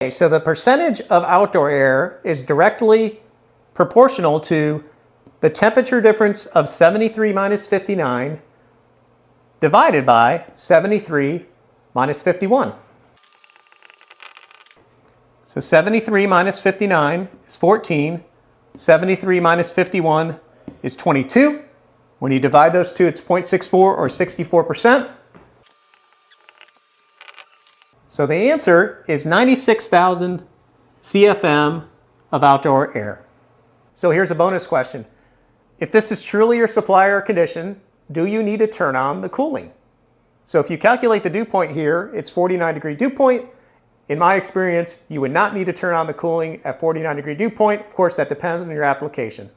Okay, so the percentage of outdoor air is directly proportional to the temperature difference of 73 minus 59 divided by 73 minus 51. So 73 minus 59 is 14. 73 minus 51 is 22. When you divide those two, it's 0.64 or 64%. So the answer is 96,000 CFM of outdoor air. So here's a bonus question. If this is truly your supply air condition, do you need to turn on the cooling? So if you calculate the dew point here, it's 49-degree dew point. In my experience, you would not need to turn on the cooling at 49-degree dew point. Of course, that depends on your application.